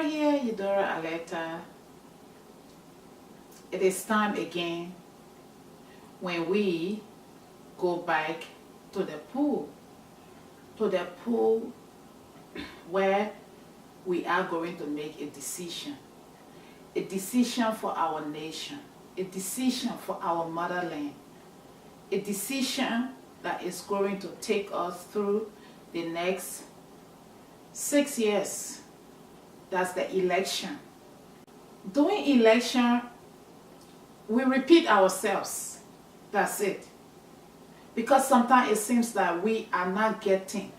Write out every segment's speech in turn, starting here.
Eudora here, Eudora Aleta. It is time again when we go back to the pool where we are going to make a decision for our nation, a decision for our motherland, a decision that is going to take us through the next 6 years. That's the election. During election, we repeat ourselves. That's it. Because sometimes it seems that we are not getting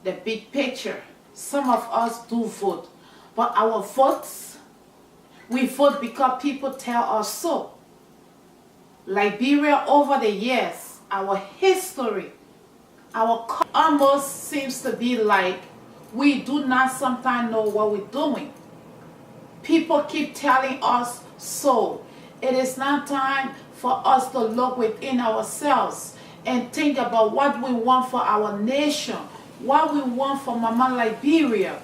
the big picture. Some of us do vote, but our votes, we vote because people tell us so. Liberia, over the years, our history, almost seems to be like we do not sometimes know what we're doing. People keep telling us so. It is now time for us to look within ourselves and think about what we want for our nation, what we want for Mama Liberia.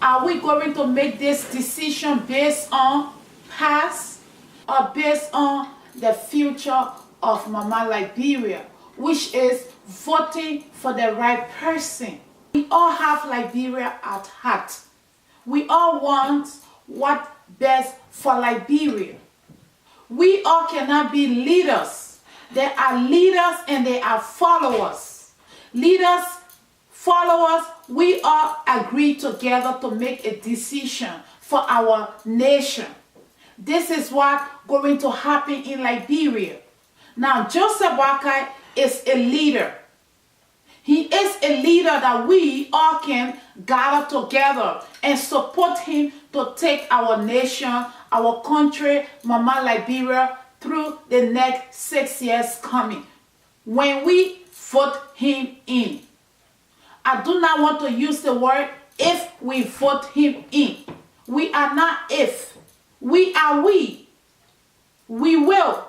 Are we going to make this decision based on past or based on the future of Mama Liberia, which is voting for the right person? We all have Liberia at heart. We all want what's best for Liberia. We all cannot be leaders. There are leaders and there are followers. Leaders, followers, we all agree together to make a decision for our nation. This is what's going to happen in Liberia. Now, Joseph Boakai is a leader. He is a leader that we all can gather together and support him to take our nation, our country, Mama Liberia, through the next 6 years coming. When we vote him in. I do not want to use the word if we vote him in. We are not if. We are we. We will.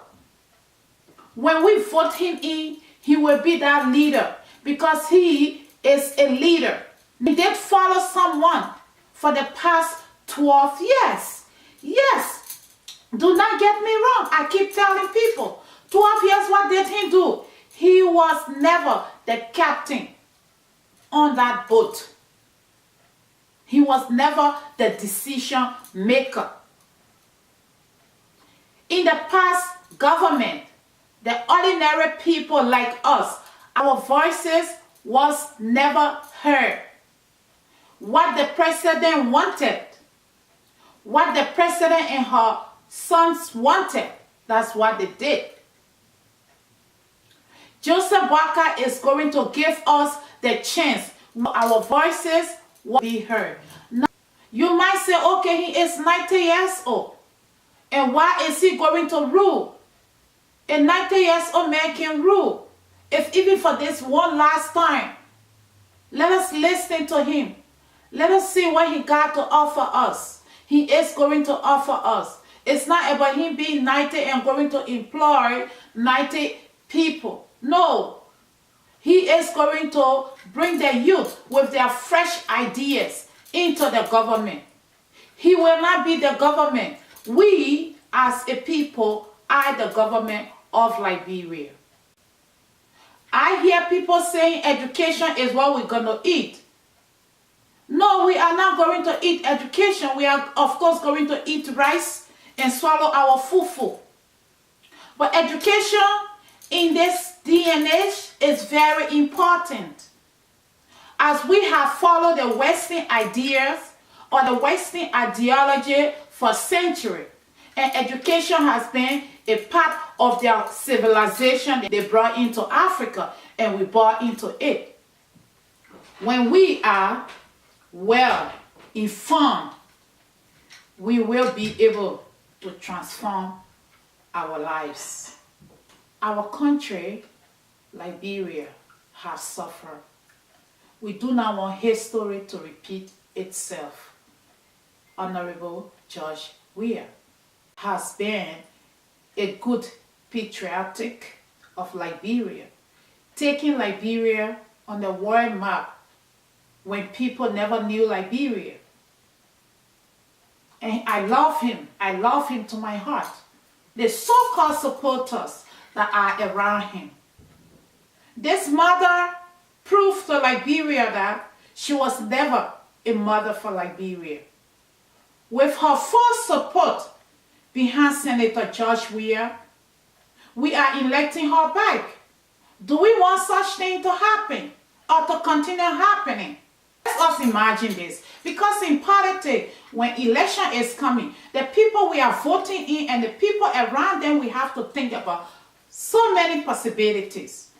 When we vote him in, he will be that leader. Because he is a leader. He did follow someone for the past 12 years. Yes. Do not get me wrong. I keep telling people, 12 years, what did he do? He was never the captain on that boat. He was never the decision maker. In the past government, the ordinary people like us, our voices was never heard. What the president wanted, what the president and her sons wanted, that's what they did. Joseph Boakai is going to give us the chance. Our voices will be heard. Now, you might say, okay, he is 90 years old. And why is he going to rule? A 90 years old man can rule. If even for this one last time, let us listen to him. Let us see what he got to offer us. He is going to offer us. It's not about him being 90 and going to employ 90 people. No. He is going to bring the youth with their fresh ideas into the government. He will not be the government. We, as a people, are the government of Liberia. I hear people saying education is what we're going to eat. No, we are not going to eat education. We are, of course, going to eat rice and swallow our fufu. But education in this day and age is very important. As we have followed the Western ideas or the Western ideology for centuries, and education has been a part of their civilization they brought into Africa, and we bought into it. When we are well informed, we will be able to transform our lives. Our country, Liberia, has suffered. We do not want history to repeat itself. Honorable George Weah has been a good patriotic of Liberia, taking Liberia on the world map when people never knew Liberia. And I love him. I love him to my heart. The so-called supporters that are around him. This mother proved to Liberia that she was never a mother for Liberia. With her full support behind Senator George Weah, we are electing her back. Do we want such thing to happen or to continue happening? Let us imagine this. Because in politics, when election is coming, the people we are voting in and the people around them, we have to think about so many possibilities.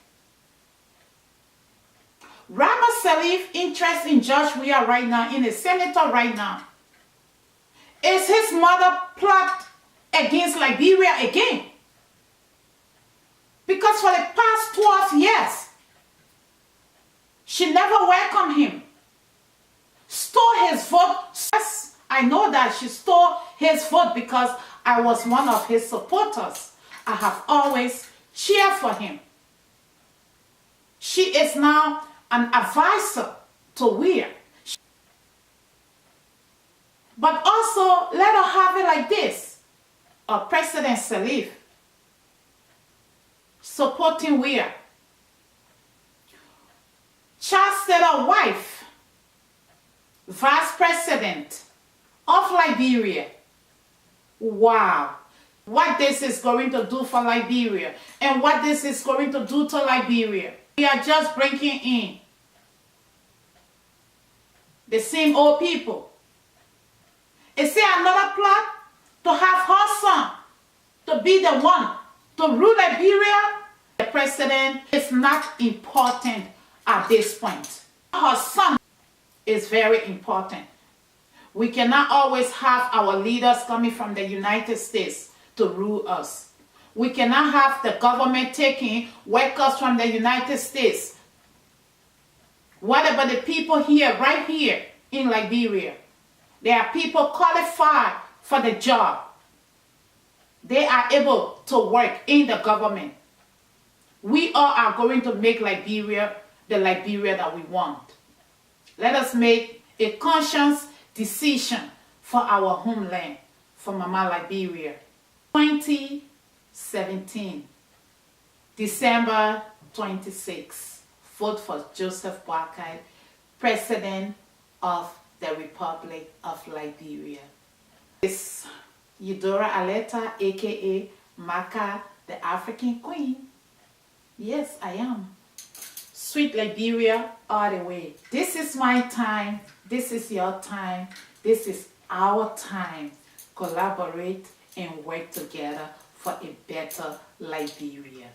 Rama Salif's interest in George Weah right now, in a senator right now, is his mother plot against Liberia again. Because for the past 12 years, she never welcomed him. Stole his vote. Yes, I know that she stole his vote because I was one of his supporters. I have always cheered for him. She is now an advisor to Weah. But also, let her have it like this. President Salif supporting Weah. Chancellor wife, Vice President of Liberia. Wow. What this is going to do for Liberia and what this is going to do to Liberia. We are just bringing in the same old people. Is there another plot to have her son to be the one to rule Liberia? The president is not important at this point. Her son is very important. We cannot always have our leaders coming from the United States to rule us. We cannot have the government taking workers from the United States. What about the people here, right here in Liberia? There are people qualified for the job. They are able to work in the government. We all are going to make Liberia the Liberia that we want. Let us make a conscious decision for our homeland, for Mama Liberia. 2017, December 26, vote for Joseph Boakai, President of the Republic of Liberia. This is Eudora Aleta, aka Maka, the African Queen. Yes, I am. Sweet Liberia all the way. This is my time. This is your time. This is our time. Collaborate and work together for a better Liberia.